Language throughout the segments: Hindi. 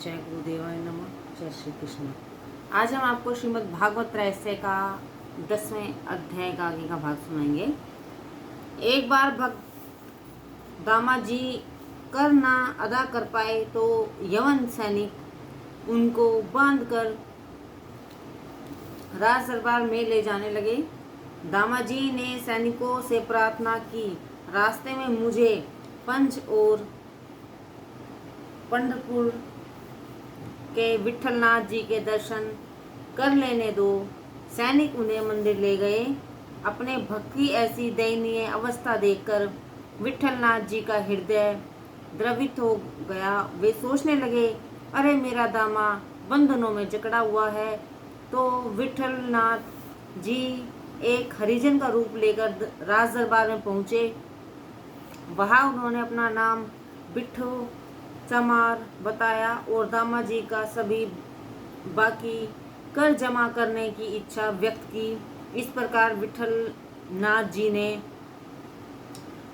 जय गुरुदेवाय नमः। जय श्री कृष्ण। आज हम आपको श्रीमद् भागवत रहस्य का 10वें अध्याय का आगे का भाग सुनाएंगे। एक बार भक्त दामाजी कर ना अदा कर पाए तो यवन सैनिक उनको बांधकर राज दरबार में ले जाने लगे। दामाजी ने सैनिकों से प्रार्थना की, रास्ते में मुझे पंच और पंढरपुर के विठलनाथ जी के दर्शन कर लेने दो। सैनिक उन्हें मंदिर ले गए। अपने भक्त की ऐसी दयनीय अवस्था देखकर विठलनाथ जी का हृदय द्रवित हो गया। वे सोचने लगे, अरे मेरा दामा बंधनों में जकड़ा हुआ है। तो विठलनाथ जी एक हरिजन का रूप लेकर राज दरबार में पहुँचे। वहाँ उन्होंने अपना नाम बिट्ठू चमार बताया और दामाजी का सभी बाकी कर जमा करने की इच्छा व्यक्त की। इस प्रकार विठलनाथ जी ने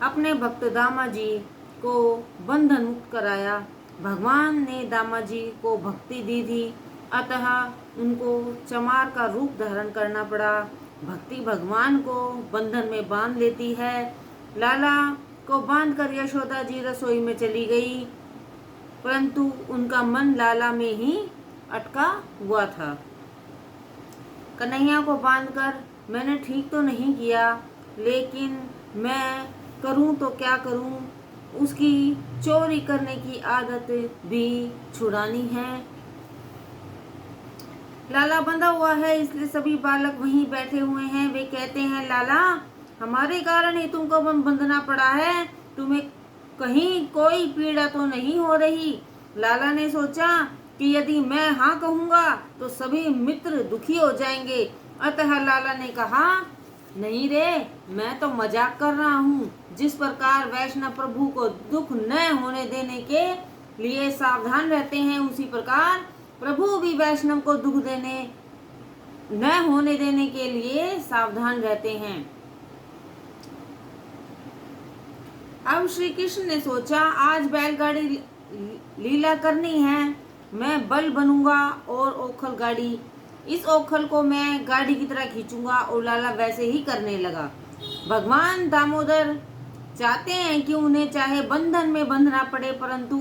अपने भक्त दामाजी को बंधन मुक्त कराया। भगवान ने दामाजी को भक्ति दी थी, अतः उनको चमार का रूप धारण करना पड़ा। भक्ति भगवान को बंधन में बांध लेती है। लाला को बांधकर यशोदा जी रसोई में चली गई, परंतु उनका मन लाला में ही अटका हुआ था। कन्हैया को बांधकर मैंने ठीक तो नहीं किया, लेकिन मैं करूं तो क्या करूं, उसकी चोरी करने की आदत भी छुड़ानी है। लाला बंधा हुआ है, इसलिए सभी बालक वहीं बैठे हुए हैं। वे कहते हैं, लाला हमारे कारण ही तुमको बंधना पड़ा है, तुम्हें कहीं कोई पीड़ा तो नहीं हो रही। लाला ने सोचा कि यदि मैं हाँ कहूँगा तो सभी मित्र दुखी हो जाएंगे, अतः लाला ने कहा, नहीं रे, मैं तो मजाक कर रहा हूँ। जिस प्रकार वैष्णव प्रभु को दुख न होने देने के लिए सावधान रहते हैं, उसी प्रकार प्रभु भी वैष्णव को दुख न होने देने के लिए सावधान रहते हैं। अब श्री कृष्ण ने सोचा, आज बैलगाड़ी लीला करनी है, मैं बल बनूंगा और ओखल गाड़ी, इस ओखल को मैं गाड़ी की तरह खींचूंगा। और लाला वैसे ही करने लगा। भगवान दामोदर चाहते हैं कि उन्हें चाहे बंधन में बंधना पड़े, परंतु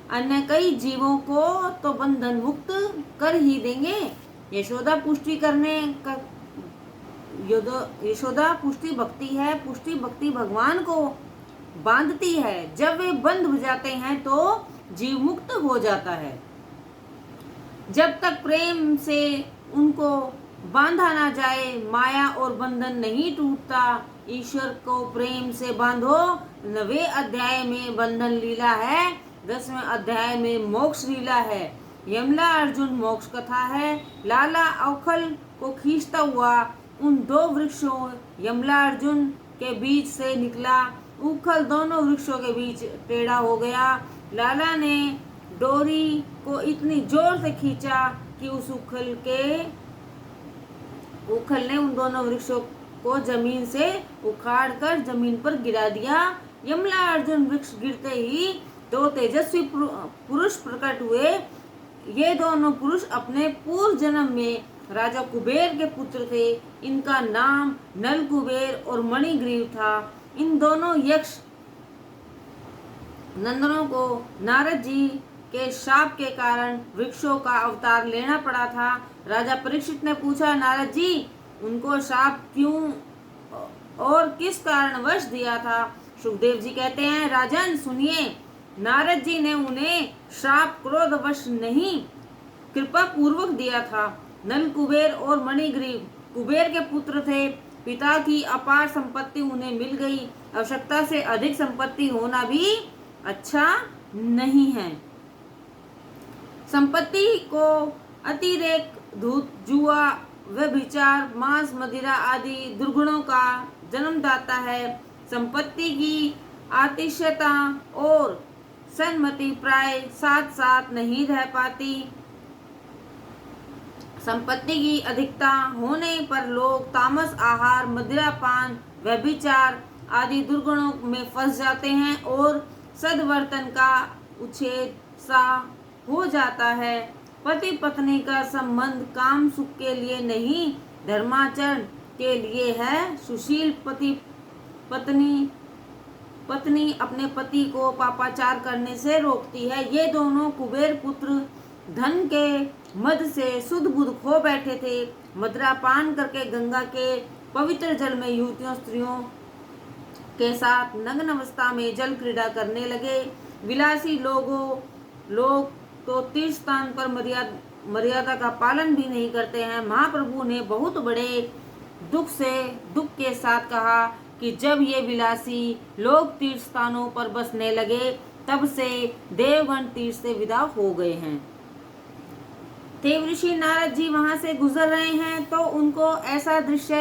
अन्य कई जीवों को तो बंधन मुक्त कर ही देंगे। यशोदा पुष्टि भक्ति है। पुष्टि भक्ति भगवान को बांधती है। जब वे बंध हो जाते हैं तो जीव मुक्त हो जाता है। जब तक प्रेम से उनको बांधा ना जाए, माया और बंधन नहीं टूटता। ईश्वर को प्रेम से बांधो। 9वें अध्याय में बंधन लीला है, 10वें अध्याय में मोक्ष लीला है। यमला अर्जुन मोक्ष कथा है। लाला ओखल को खींचता हुआ उन दो वृक्षों यमला अर्जुन के बीच से निकला। उखल दोनों वृक्षों के बीच टेढ़ा हो गया। लाला ने डोरी को इतनी जोर से खींचा कि उस उखल ने उन दोनों वृक्षों को जमीन से उखाड़कर जमीन पर गिरा दिया। यमला अर्जुन वृक्ष गिरते ही दो तेजस्वी पुरुष प्रकट हुए। ये दोनों पुरुष अपने पूर्व जन्म में राजा कुबेर के पुत्र थे। इनका नाम नल कुबेर और मणिग्रीव था। इन दोनों यक्ष नंदनों को नारद जी के शाप के कारण वृक्षों का अवतार लेना पड़ा था। राजा परीक्षित ने पूछा, नारद जी उनको शाप क्यों और किस कारणवश दिया था? सुखदेव जी कहते हैं, राजन सुनिए, नारद जी ने उन्हें श्राप क्रोधवश नहीं, कृपा पूर्वक दिया था। नल कुबेर और मणिग्रीव कुबेर के पुत्र थे। पिता की अपार संपत्ति उन्हें मिल गई। आवश्यकता से अधिक संपत्ति होना भी अच्छा नहीं है। संपत्ति को अतिरेक, धूत, जुआ, व्यभिचार, मांस, मदिरा आदि दुर्गुणों का जन्मदाता है। संपत्ति की अतिशयता और सन्मति प्राय साथ साथ नहीं रह पाती। संपत्ति की अधिकता होने पर लोग तामस आहार, मदिरापान, व्यभिचार आदि दुर्गुणों में फंस जाते हैं और सद्वर्तन का उच्छेद सा हो जाता है। पति पत्नी का संबंध काम सुख के लिए नहीं, धर्माचरण के लिए है। सुशील पत्नी अपने पति को पापाचार करने से रोकती है। ये दोनों कुबेर पुत्र धन के मद से सुध बुध खो बैठे थे। मदिरापान करके गंगा के पवित्र जल में युवतियों स्त्रियों के साथ नग्न अवस्था में जल क्रीड़ा करने लगे। विलासी लोग तो तीर्थ स्थान पर मर्यादा का पालन भी नहीं करते हैं। महाप्रभु ने बहुत बड़े दुख के साथ कहा कि जब ये विलासी लोग तीर्थ स्थानों पर बसने लगे, तब से देवगण तीर्थ से विदा हो गए हैं। देवऋषि नारद जी वहां से गुजर रहे हैं तो उनको ऐसा दृश्य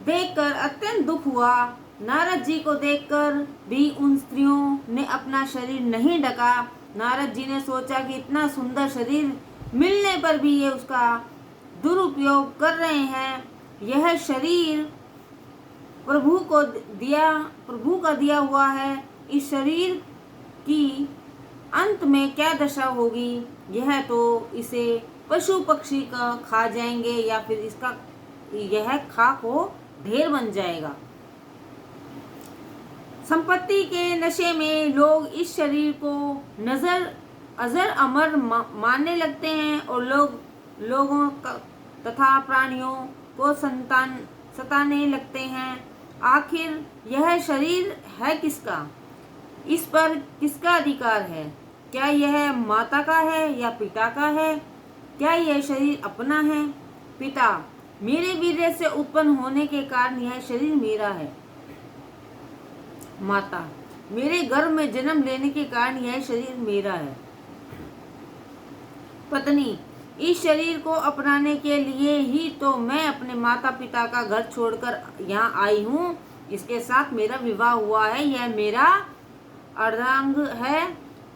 देखकर अत्यंत दुख हुआ। नारद जी को देखकर भी उन स्त्रियों ने अपना शरीर नहीं ढका। नारद जी ने सोचा कि इतना सुंदर शरीर मिलने पर भी ये उसका दुरुपयोग कर रहे हैं। यह शरीर प्रभु का दिया हुआ है। इस शरीर की अंत में क्या दशा होगी? यह तो इसे पशु पक्षी का खा जाएंगे या फिर यह खाक हो ढेर बन जाएगा। संपत्ति के नशे में लोग इस शरीर को अजर अमर मानने लगते हैं और लोगों तथा प्राणियों को सताने लगते हैं। आखिर यह शरीर है किसका? इस पर किसका अधिकार है? क्या यह माता का है या पिता का है? क्या यह शरीर अपना है? पिता, मेरे वीर्य से उत्पन्न होने के कारण यह शरीर मेरा है। माता, मेरे गर्भ में जन्म लेने के कारण यह शरीर मेरा है। पत्नी, इस शरीर को अपनाने के लिए ही तो मैं अपने माता पिता का घर छोड़कर यहाँ आई हूँ। इसके साथ मेरा विवाह हुआ है। यह मेरा अर्धांग है,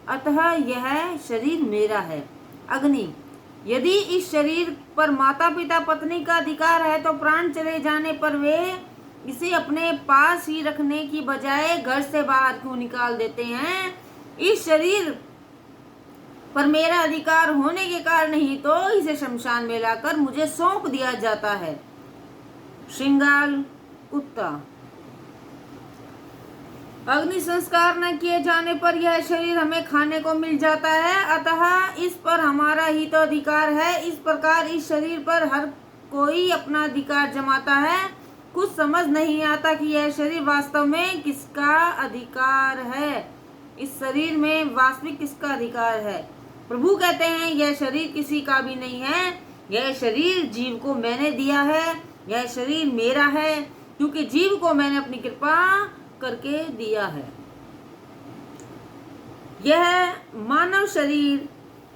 अतः यह शरीर मेरा है। अग्नि, यदि इस शरीर पर माता पिता पत्नी का अधिकार है तो प्राण चले जाने पर वे इसे अपने पास ही रखने की बजाय घर से बाहर क्यों निकाल देते हैं? इस शरीर पर मेरा अधिकार होने के कारण ही तो इसे शमशान में लाकर मुझे सौंप दिया जाता है। श्रृंगाल कुत्ता, अग्नि संस्कार न किए जाने पर यह शरीर हमें खाने को मिल जाता है, अतः इस पर हमारा ही तो अधिकार है। इस प्रकार इस शरीर पर हर कोई अपना अधिकार जमाता है। कुछ समझ नहीं आता कि यह शरीर वास्तव में किसका अधिकार है। इस शरीर में वास्तविक किसका अधिकार है? प्रभु कहते हैं यह शरीर किसी का भी नहीं है। यह शरीर जीव को मैंने दिया है। यह शरीर मेरा है क्योंकि जीव को मैंने अपनी कृपा करके दिया है। यह मानव शरीर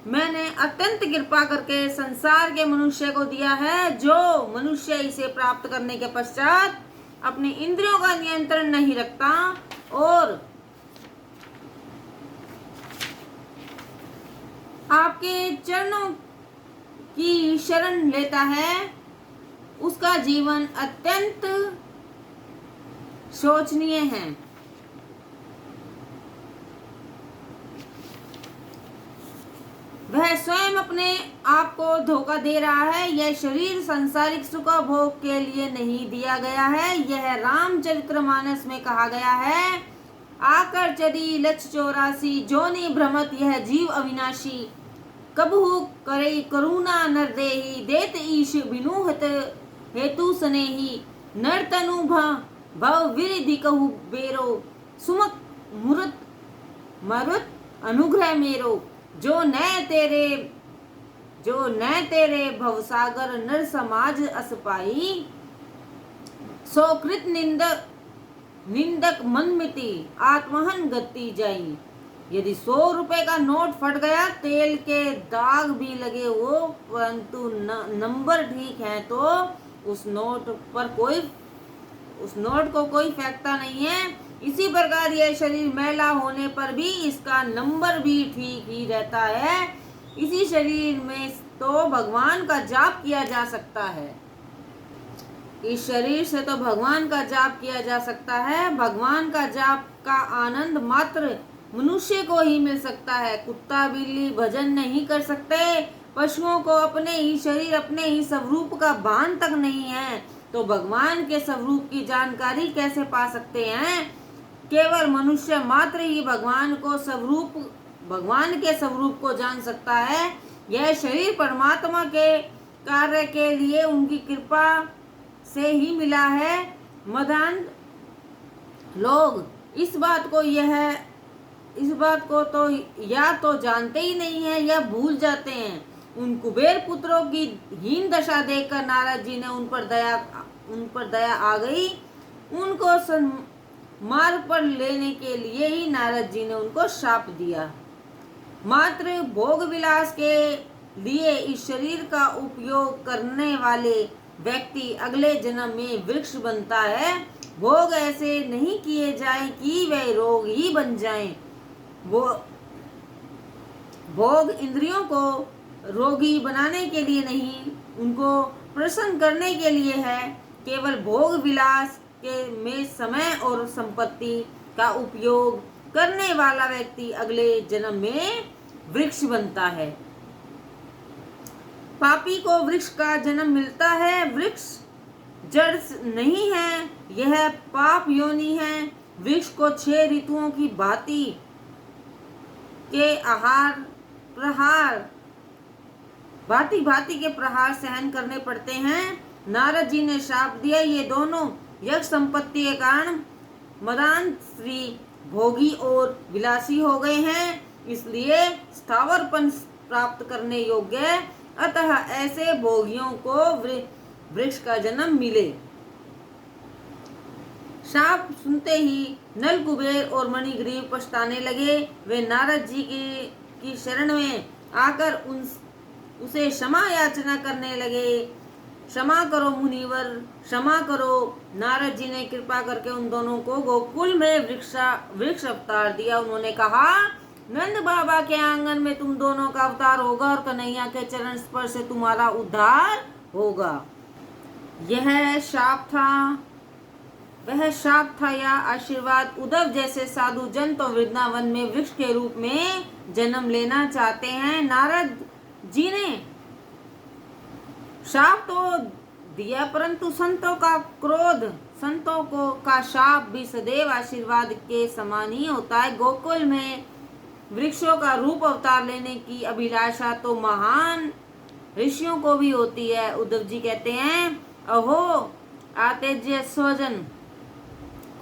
मैंने अत्यंत कृपा करके संसार के मनुष्य को दिया है। जो मनुष्य इसे प्राप्त करने के पश्चात अपने इंद्रियों का नियंत्रण नहीं रखता और आपके चरणों की शरण लेता है, उसका जीवन अत्यंत शोचनीय है। वह स्वयं अपने आप को धोखा दे रहा है। यह शरीर सांसारिक सुख भोग के लिए नहीं दिया गया है। यह रामचरितमानस में कहा गया है, आकर चरी लक्ष 84 जोनि भ्रमत यह जीव अविनाशी, कबहु करे करुणा नर देही, देत ईश विनुहत हेतु सनेही, नर्तनु भव विरिधि कहु बेरो, सुमक मरुत अनुग्रह मेरो, जो न तेरे भवसागर नर समाज असपाई, सो कृत निंदक मनमिति आत्महन गति जाई। यदि 100 रुपए का नोट फट गया, तेल के दाग भी लगे हो, परंतु नंबर ठीक है तो उस नोट को कोई फेंकता नहीं है। इसी प्रकार यह शरीर मैला होने पर भी इसका नंबर भी ठीक ही रहता है। इसी शरीर में तो भगवान का जाप किया जा सकता है। इस शरीर से तो भगवान का जाप किया जा सकता है। भगवान का जाप का आनंद मात्र मनुष्य को ही मिल सकता है। कुत्ता बिल्ली भजन नहीं कर सकते, पशुओं को अपने ही शरीर अपने ही स्वरूप का भान तक नहीं है, तो भगवान के स्वरूप की जानकारी कैसे पा सकते हैं। केवल मनुष्य मात्र ही भगवान के स्वरूप को जान सकता है। यह शरीर परमात्मा के कार्य के लिए उनकी कृपा से ही मिला है। मदान लोग इस बात को तो या तो जानते ही नहीं है या भूल जाते हैं। उन कुबेर पुत्रों की हीन दशा देखकर नारद जी ने उन पर दया आ गई। उनको मार्ग पर लेने के लिए ही नारद जी ने उनको शाप दिया। मात्र भोग विलास के लिए इस शरीर का उपयोग करने वाले व्यक्ति अगले जन्म में वृक्ष बनता है। भोग ऐसे नहीं किए जाएं कि वे रोग ही बन जाएं। भोग इंद्रियों को रोगी बनाने के लिए नहीं, उनको प्रसन्न करने के लिए है। केवल भोग विलास में समय और संपत्ति का उपयोग करने वाला व्यक्ति अगले जन्म में वृक्ष बनता है। पापी को वृक्ष का जन्म मिलता है। वृक्ष जड़ नहीं है, यह पाप योनि है। वृक्ष को 6 ऋतुओं की भांति के भांति के प्रहार सहन करने पड़ते हैं। नारद जी ने शाप दिया, ये दोनों यज्ञ संपत्ति के कारण मदान श्री भोगी और विलासी हो गए हैं, इसलिए स्थावरपन प्राप्त करने योग्य है। अतः ऐसे भोगियों को वृक्ष का जन्म मिले। शाप सुनते ही नल कुबेर और मणिग्रीव पछताने लगे। वे नारद जी की शरण में आकर उसे क्षमा याचना करने लगे। क्षमा करो मुनिवर, क्षमा करो। नारद जी ने कृपा करके उन दोनों को गोकुल में वृक्ष अवतार दिया। उन्होंने कहा, नंद बाबा के आंगन में तुम दोनों का अवतार होगा और कन्हैया के चरण स्पर्श से तुम्हारा उद्धार होगा। यह शाप था, वह शाप था या आशीर्वाद। उद्धव जैसे साधु जन तो वृंदावन में वृक्ष के रूप में जन्म लेना चाहते हैं। नारद जी ने शाप तो दिया, परंतु संतों का शाप भी सदैव आशीर्वाद के समान ही होता है। गोकुल में वृक्षों का रूप अवतार लेने की अभिलाषा तो महान ऋषियों को भी होती है। उद्धव जी कहते हैं, अहो आतेज्य स्वजन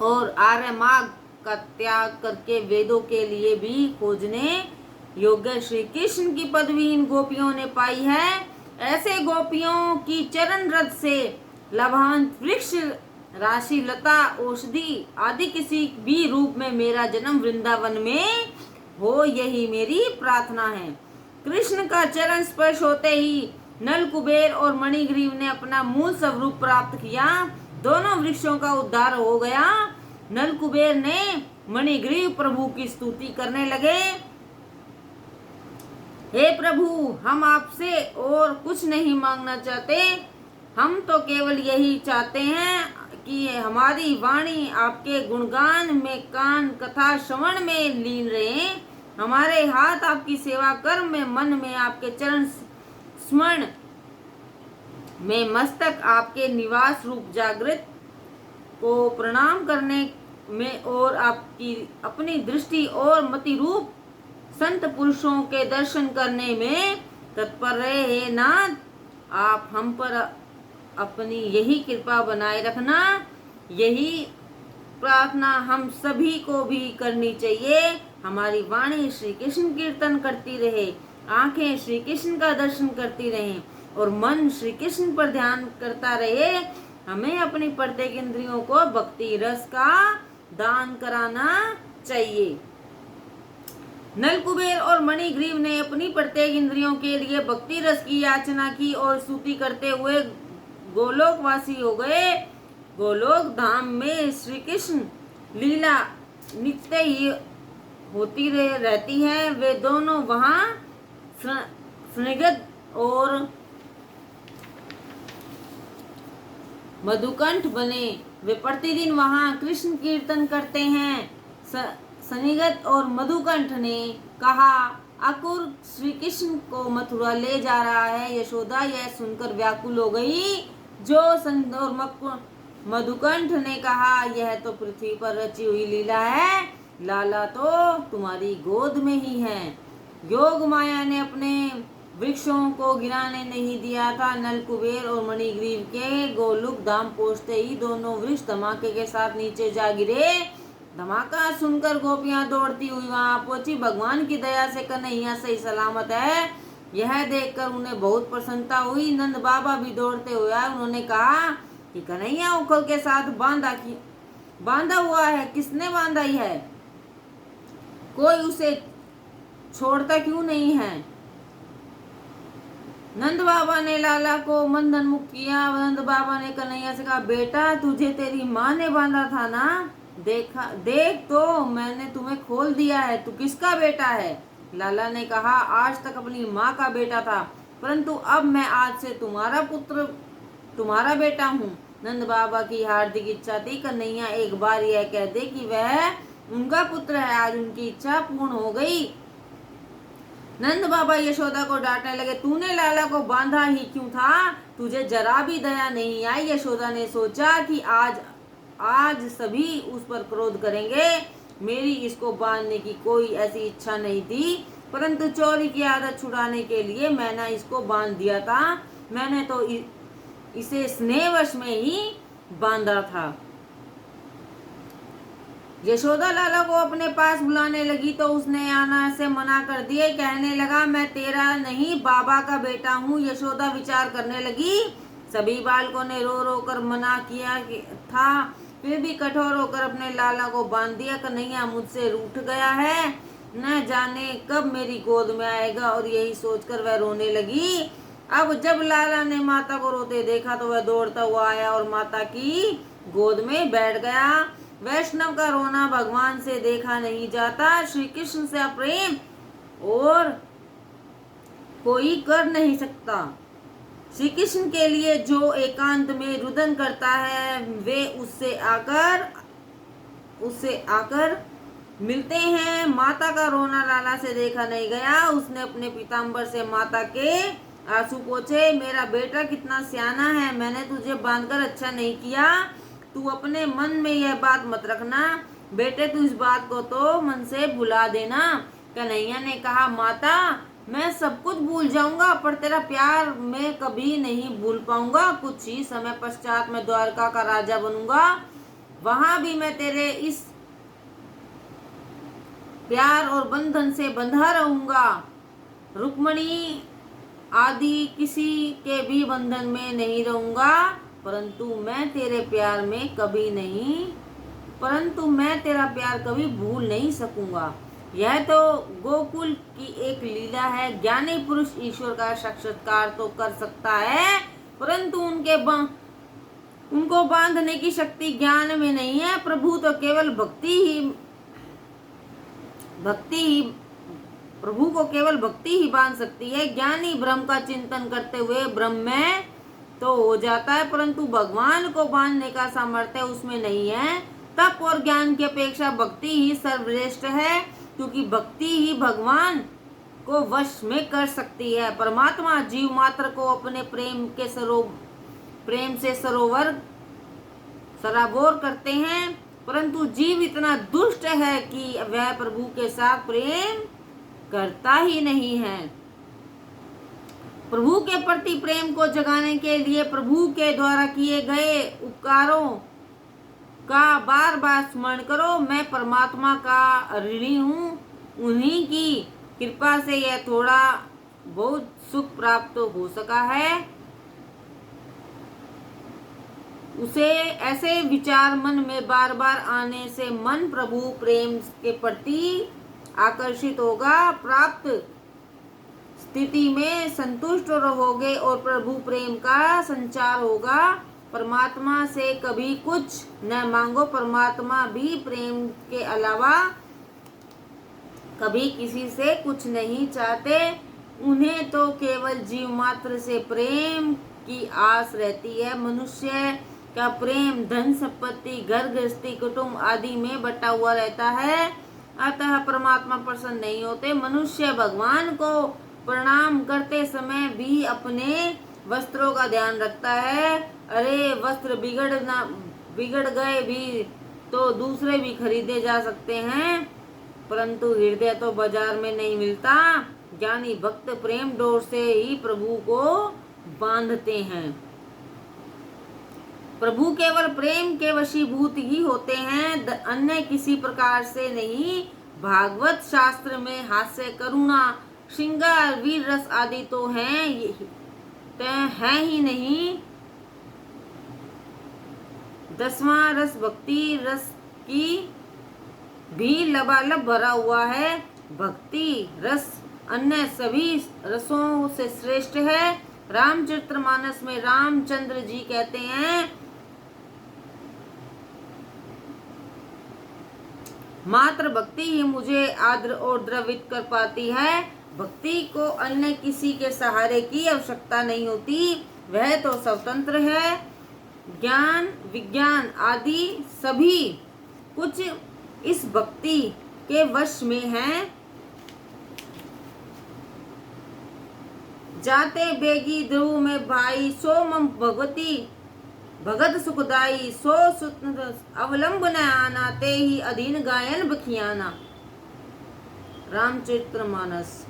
और आर्य मार्ग का त्याग करके वेदों के लिए भी खोजने योग्य श्री कृष्ण की पदवी इन गोपियों ने पाई है। ऐसे गोपियों की चरण रज से लाभांत वृक्ष राशि लता औषधि आदि किसी भी रूप में मेरा जन्म वृंदावन में हो, यही मेरी प्रार्थना है। कृष्ण का चरण स्पर्श होते ही नल कुबेर और मणिग्रीव ने अपना मूल स्वरूप प्राप्त किया। दोनों वृक्षों का उद्धार हो गया। नल कुबेर ने मणिग्रीव प्रभु की स्तुति करने लगे, हे प्रभु, हम आपसे और कुछ नहीं मांगना चाहते। हम तो केवल यही चाहते हैं कि हमारी वाणी आपके गुणगान में, कान कथा श्रवण में लीन रहे। हमारे हाथ आपकी सेवा कर्म में, मन में आपके चरण स्मरण में, मस्तक आपके निवास रूप जागृत को प्रणाम करने में और आपकी अपनी दृष्टि और मति रूप संत पुरुषों के दर्शन करने में तत्पर रहे। हे नाथ, आप हम पर अपनी यही कृपा बनाए रखना। यही प्रार्थना हम सभी को भी करनी चाहिए। हमारी वाणी श्री कृष्ण कीर्तन करती रहे, आंखें श्री कृष्ण का दर्शन करती रहें और मन श्री कृष्ण पर ध्यान करता रहे। हमें अपनी प्रत्येक इंद्रियों को भक्ति रस का दान कराना चाहिए। नल कुबेर और मणिग्रीव ने अपनी प्रत्येक इंद्रियों के लिए भक्ति रस की याचना की और स्तुति करते हुए गोलोकवासी हो गए। गोलोक धाम में श्री कृष्ण लीला नित्य ही होती रहती है। वे दोनों वहाँ स्निग्ध और मधुकंठ बने। वे प्रतिदिन वहाँ कृष्ण कीर्तन करते हैं। सनिगत और मधुकंठ ने कहा, अक्रूर श्री कृष्ण को मथुरा ले जा रहा है। यशोदा यह सुनकर व्याकुल हो गई। जो सनिगत और मधुकंठ ने कहा, यह तो पृथ्वी पर रची हुई लीला है, लाला तो तुम्हारी गोद में ही है। योग माया ने अपने वृक्षों को गिराने नहीं दिया था। नल कुबेर और मणिग्रीव के गोलुक धाम पहुंचते ही दोनों वृक्ष धमाके के साथ नीचे जा गिरे। धमाका सुनकर गोपियां दौड़ती हुई वहां पहुंची। भगवान की दया से कन्हैया सही सलामत है, यह देखकर उन्हें बहुत प्रसन्नता हुई। नंद बाबा भी दौड़ते हुए आए। उन्होंने कहा कि कन्हैया उखल के साथ बांधा हुआ है, किसने बांधा ही है? कोई उसे छोड़ता क्यों नहीं है? नंद बाबा ने लाला को बंधन मुक्त किया। नंद बाबा ने कन्हैया से कहा, बेटा तुझे तेरी माँ ने बांधा था ना, देख तो मैंने तुम्हें खोल दिया है, तू किसका बेटा है? लाला ने कहा, आज तक अपनी माँ का बेटा था, परंतु अब मैं आज से तुम्हारा बेटा हूँ। नंद बाबा की हार्दिक इच्छा थी कन्हैया एक बार यह कह दे कि वह उनका पुत्र है। आज उनकी इच्छा पूर्ण हो गई। नंद बाबा यशोदा को डांटने लगे, तूने लाला को बांधा ही क्यों था? तुझे जरा भी दया नहीं आई। यशोदा ने सोचा कि आज सभी उस पर क्रोध करेंगे। मेरी इसको बांधने की कोई ऐसी इच्छा नहीं थी, परंतु चोरी की आदत छुड़ाने के लिए मैंने इसको बांध दिया था। मैंने तो इसे स्नेहवश में ही बांधा था। यशोदा लाला को अपने पास बुलाने लगी तो उसने आना से मना कर दिए। कहने लगा, मैं तेरा नहीं बाबा का बेटा हूँ। यशोदा विचार करने लगी। सभी बालकों ने रो रो कर मना किया था, फिर भी कठोर होकर अपने लाला को बांध दिया। कन्हैया मुझसे रूठ गया है, न जाने कब मेरी गोद में आएगा, और यही सोचकर वह रोने लगी। अब जब लाला ने माता को रोते देखा तो वह दौड़ता हुआ आया और माता की गोद में बैठ गया। वैष्णव का रोना भगवान से देखा नहीं जाता। श्री कृष्ण से प्रेम और कोई कर नहीं सकता। श्री कृष्ण के लिए जो एकांत में रुदन करता है, वे उससे आकर मिलते हैं। माता का रोना लाला से देखा नहीं गया। उसने अपने पीताम्बर से माता के आंसू पोंछे। मेरा बेटा कितना सियाना है, मैंने तुझे बांधकर अच्छा नहीं किया। तू अपने मन में यह बात मत रखना बेटे, तू इस बात को तो मन से भुला देना। कन्हैया ने कहा, माता मैं सब कुछ भूल जाऊंगा, पर तेरा प्यार मैं कभी नहीं भूल पाऊंगा। कुछ ही समय पश्चात मैं द्वारका का राजा बनूंगा, वहां भी मैं तेरे इस प्यार और बंधन से बंधा रहूंगा। रुक्मणी आदि किसी के भी बंधन में नहीं रहूंगा, परंतु मैं तेरा प्यार कभी भूल नहीं सकूंगा। यह तो गोकुल की एक लीला है। ज्ञानी पुरुष ईश्वर का साक्षात्कार तो कर सकता है, परंतु उनको बांधने की शक्ति ज्ञान में नहीं है। प्रभु तो केवल प्रभु को केवल भक्ति ही बांध सकती है। ज्ञानी ब्रह्म का चिंतन करते हुए ब्रह्म में तो हो जाता है, परंतु भगवान को बांधने का सामर्थ्य उसमें नहीं है। तप और ज्ञान की अपेक्षा भक्ति ही सर्वश्रेष्ठ है, क्योंकि भक्ति ही भगवान को वश में कर सकती है। परमात्मा जीव मात्र को अपने प्रेम से सराबोर करते हैं, परंतु जीव इतना दुष्ट है कि वह प्रभु के साथ प्रेम करता ही नहीं है। प्रभु के प्रति प्रेम को जगाने के लिए प्रभु के द्वारा किए गए उपकारों का बार बार स्मरण करो। मैं परमात्मा का ऋणी हूँ, उन्हीं की कृपा से यह थोड़ा बहुत सुख प्राप्त हो सका है। उसे ऐसे विचार मन में बार बार आने से मन प्रभु प्रेम के प्रति आकर्षित होगा। प्राप्त स्थिति में संतुष्ट रहोगे और प्रभु प्रेम का संचार होगा। परमात्मा से कभी कुछ न मांगो, परमात्मा भी प्रेम के अलावा कभी किसी से कुछ नहीं चाहते। उन्हें तो केवल जीव मात्र से प्रेम की आस रहती है। मनुष्य का प्रेम धन संपत्ति घर गृहस्थी कुटुंब आदि में बटा हुआ रहता है। अतः परमात्मा प्रसन्न नहीं होते। मनुष्य भगवान को प्रणाम करते समय भी अपने वस्त्रों का ध्यान रखता है। अरे वस्त्र बिगड़ गए भी तो दूसरे भी खरीदे जा सकते हैं, परंतु हृदय तो बाजार में नहीं मिलता। ज्ञानी भक्त प्रेम डोर से ही प्रभु को बांधते हैं। प्रभु केवल प्रेम के वशीभूत ही होते हैं, अन्य किसी प्रकार से नहीं। भागवत शास्त्र में हास्य, करुणा, श्रृंगार, वीर रस आदि तो हैं ही नहीं। 10वां रस भक्ति रस की भी लबालब भरा हुआ है। भक्ति रस अन्य सभी रसों से श्रेष्ठ है। रामचरितमानस में रामचंद्र जी कहते हैं, मात्र भक्ति ही मुझे आर्द्र और द्रवित कर पाती है। भक्ति को अन्य किसी के सहारे की आवश्यकता नहीं होती, वह तो स्वतंत्र है। ज्ञान विज्ञान आदि सभी कुछ इस भक्ति के वश में है। जाते बेगी ध्रुव में भाई, सो मम भगवती भगत सुखदाई, सो सुत अवलंब न आना, ते ही अधीन गायन बखियाना। रामचरितमानस।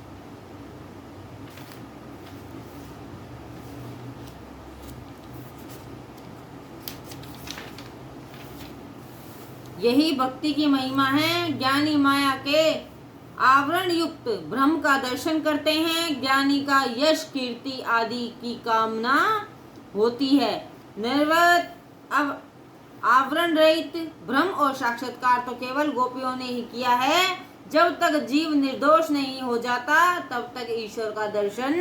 यही भक्ति की महिमा है। ज्ञानी माया के आवरण युक्त ब्रह्म का दर्शन करते हैं। ज्ञानी का यश कीर्ति आदि की कामना होती है। निर्वत आवरण रहित ब्रह्म और साक्षात्कार तो केवल गोपियों ने ही किया है। जब तक जीव निर्दोष नहीं हो जाता तब तक ईश्वर का दर्शन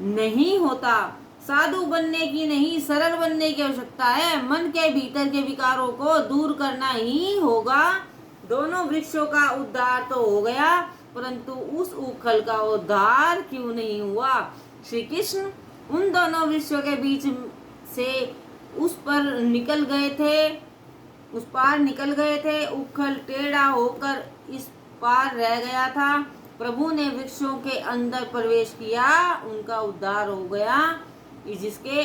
नहीं होता। साधु बनने की नहीं, सरल बनने की आवश्यकता है। मन के भीतर के विकारों को दूर करना ही होगा। दोनों वृक्षों का उद्धार तो हो गया, परंतु उस उखल का उद्धार क्यों नहीं हुआ? श्री कृष्ण उन दोनों वृक्षों के बीच से उस पार निकल गए थे। उखल टेढ़ा होकर इस पार रह गया था। प्रभु ने वृक्षों के अंदर प्रवेश किया, उनका उद्धार हो गया। जिसके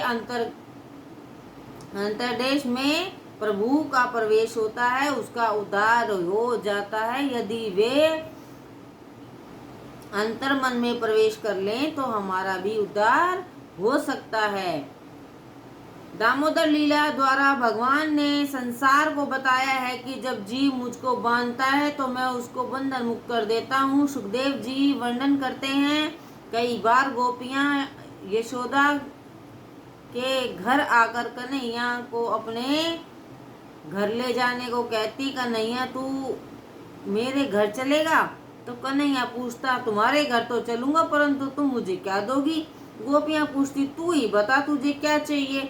अंतरदेश में प्रभु का प्रवेश होता है उसका उद्धार हो जाता है। यदि वे अंतर मन में प्रवेश कर लें तो हमारा भी उद्धार हो सकता है। दामोदर लीला द्वारा भगवान ने संसार को बताया है कि जब जीव मुझको बांधता है तो मैं उसको बंधन मुक्त कर देता हूँ। सुखदेव जी वर्णन करते हैं, कई बार गोपियाँ यशोदा के घर आकर कन्हैया को अपने घर ले जाने को कहती, कन्हैया तू मेरे घर चलेगा? तो कन्हैया पूछता, तुम्हारे घर तो चलूंगा, परंतु तुम मुझे क्या दोगी? गोपियां पूछती, तू ही बता तुझे क्या चाहिए?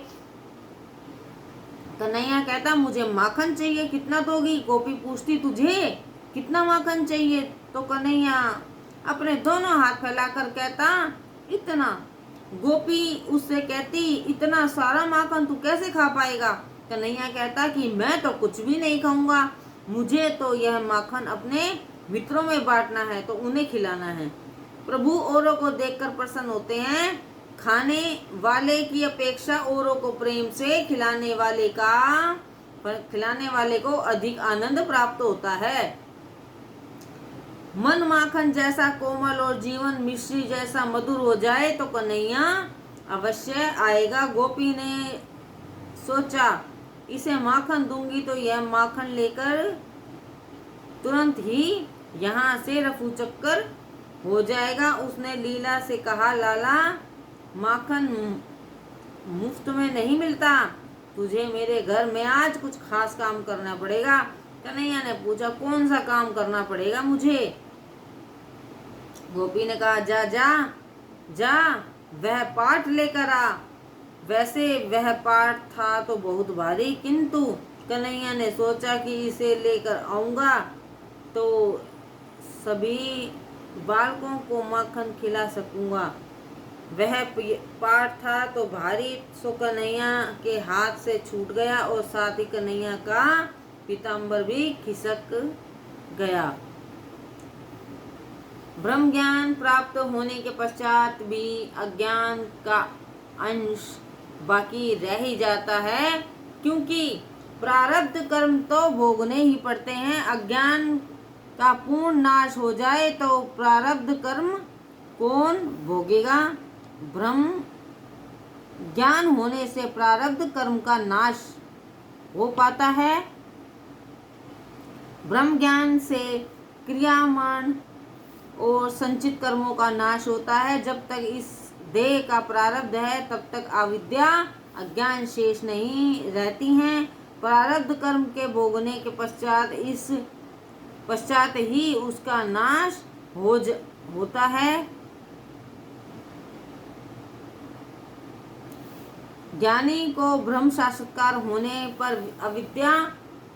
कन्हैया कहता, मुझे माखन चाहिए, कितना दोगी? गोपी पूछती, तुझे कितना माखन चाहिए? तो कन्हैया अपने दोनों हाथ फैलाकर कहता, इतना। गोपी उससे कहती, इतना सारा माखन तू कैसे खा पाएगा? कन्हैया कहता कि मैं तो कुछ भी नहीं खाऊंगा, मुझे तो यह माखन अपने मित्रों में बांटना है, तो उन्हें खिलाना है। प्रभु औरों को देखकर प्रसन्न होते हैं। खाने वाले की अपेक्षा औरों को प्रेम से खिलाने वाले को अधिक आनंद प्राप्त होता है। मन माखन जैसा कोमल और जीवन मिश्री जैसा मधुर हो जाए तो कन्हैया अवश्य आएगा। गोपी ने सोचा, इसे माखन दूंगी तो यह माखन लेकर तुरंत ही यहाँ से रफू चक्कर हो जाएगा। उसने लीला से कहा, लाला माखन मुफ्त में नहीं मिलता, तुझे मेरे घर में आज कुछ खास काम करना पड़ेगा। कन्हैया ने पूछा, कौन सा काम करना पड़ेगा मुझे? गोपी ने कहा, जा जा जा वह पाठ लेकर आ। वैसे वह पाठ था तो बहुत भारी, किंतु कन्हैया ने सोचा कि इसे लेकर आऊंगा तो सभी बालकों को माखन खिला सकूंगा। वह पाठ था तो भारी, सो कन्हैया के हाथ से छूट गया और साथ ही कन्हैया का पीताम्बर भी खिसक गया। ब्रह्म ज्ञान प्राप्त होने के पश्चात भी अज्ञान का अंश बाकी रह ही जाता है, क्योंकि प्रारब्ध कर्म तो भोगने ही पड़ते हैं। अज्ञान का पूर्ण नाश हो जाए तो प्रारब्ध कर्म कौन भोगेगा? ब्रह्म ज्ञान होने से प्रारब्ध कर्म का नाश हो पाता है। ब्रह्म ज्ञान से क्रियामान और संचित कर्मों का नाश होता है। जब तक इस देह का प्रारब्ध है तब तक अविद्या अज्ञान शेष नहीं रहती हैं। प्रारब्ध कर्म के भोगने के पश्चात ही उसका नाश होता है। ज्ञानी को ब्रह्म साक्षात्कार होने पर अविद्या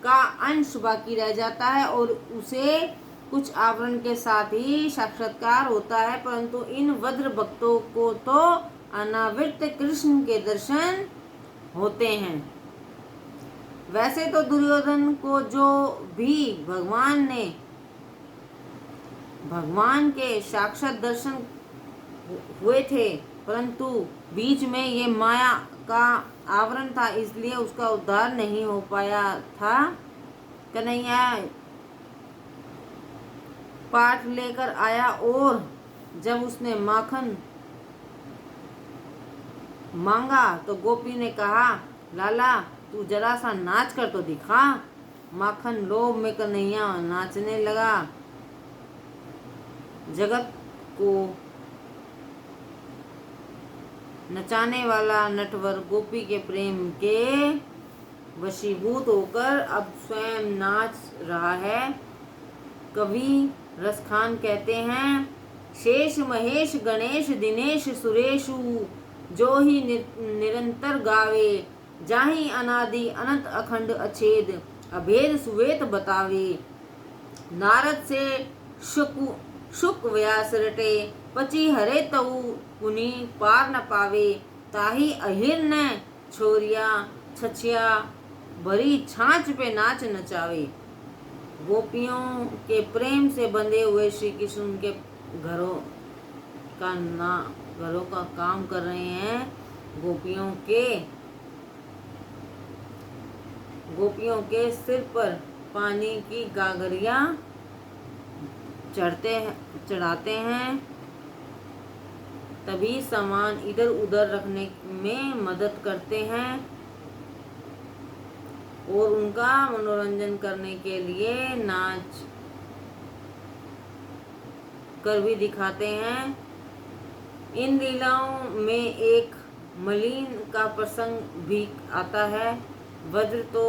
का अंश बाकी रह जाता है और उसे कुछ आवरण के साथ ही साक्षात्कार होता है, परंतु इन वज्र भक्तों को तो अनावृत कृष्ण के दर्शन होते हैं। वैसे तो दुर्योधन को जो भी भगवान के साक्षात दर्शन हुए थे, परंतु बीच में ये माया का आवरण था, इसलिए उसका उद्धार नहीं हो पाया था। कन्हैया पाठ लेकर आया और जब उसने माखन मांगा तो गोपी ने कहा, लाला तू जरा सा नाच कर तो दिखा। माखन लोभ में कन्हैया नाचने लगा। जगत को नचाने वाला नटवर गोपी के प्रेम के वशीभूत होकर अब स्वयं नाच रहा है। कवि रसखान कहते हैं, शेष महेश गणेश दिनेश सुरेशु जो ही निरंतर गावे, जाहि अनादि अनंत अखंड अछेद अभेद सुवेत बतावे। नारद से शुक व्यास रटे, पची हरे तऊ पुनि पार न पावे। ताही अहिर्न छोरिया छछिया, भरी छाछ पे नाच नचावे। गोपियों के प्रेम से बंधे हुए श्री कृष्ण के घरों का काम कर रहे हैं। गोपियों के सिर पर पानी की गागरिया चढ़ाते हैं, तभी सामान इधर उधर रखने में मदद करते हैं और उनका मनोरंजन करने के लिए नाच कर भी दिखाते हैं। इन लीलाओं में एक मलिन का प्रसंग भी आता है। वज्र तो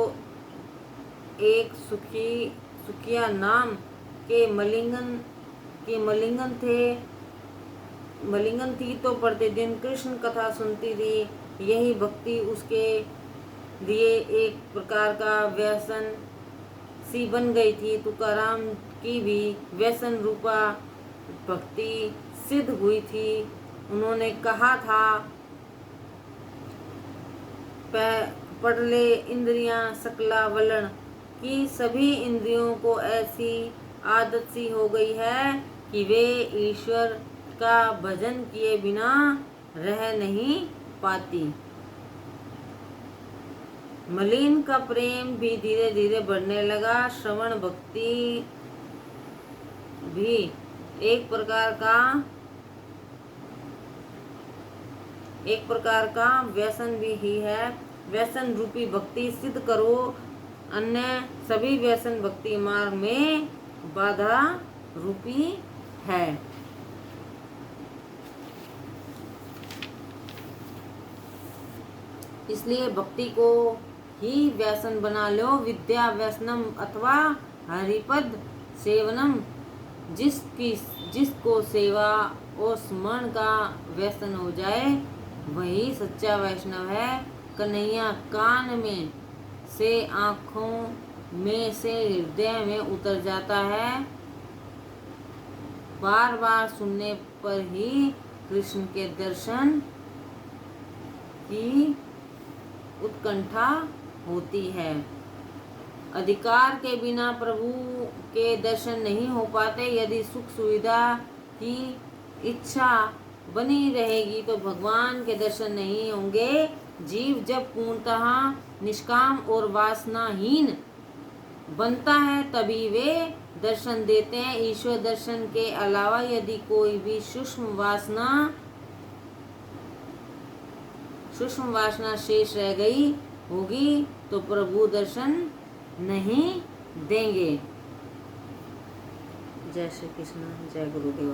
एक सुखिया नाम के मलिंगन थी तो प्रतिदिन कृष्ण कथा सुनती थी। यही भक्ति उसके लिए एक प्रकार का व्यसन सी बन गई थी। तुकाराम की भी व्यसन रूपा भक्ति सिद्ध हुई थी। उन्होंने कहा था, पढ़ ले इंद्रियां सकला वलन, कि सभी इंद्रियों को ऐसी आदत सी हो गई है कि वे ईश्वर का भजन किए बिना रह नहीं पाती। मलिन का प्रेम भी धीरे धीरे बढ़ने लगा। श्रवण भक्ति भी एक प्रकार का व्यसन भी ही है। व्यसन रूपी भक्ति सिद्ध करो, अन्य सभी व्यसन भक्ति मार्ग में बाधा रूपी है। इसलिए भक्ति को ही व्यसन बना लो। विद्या व्यसनम अथवा हरिपद सेवनम, जिसको सेवा और स्मरण का व्यसन हो जाए वही सच्चा वैष्णव है। कन्हैया कान में से आँखों में से हृदय में उतर जाता है। बार बार सुनने पर ही कृष्ण के दर्शन की उत्कंठा होती है। अधिकार के बिना प्रभु के दर्शन नहीं हो पाते। यदि सुख सुविधा की इच्छा बनी रहेगी तो भगवान के दर्शन नहीं होंगे। जीव जब पूर्णतः निष्काम और वासनाहीन बनता है तभी वे दर्शन देते हैं। ईश्वर दर्शन के अलावा यदि कोई भी सूक्ष्म वासना शेष रह गई होगी तो प्रभु दर्शन नहीं देंगे। जय श्री कृष्ण, जय गुरुदेव।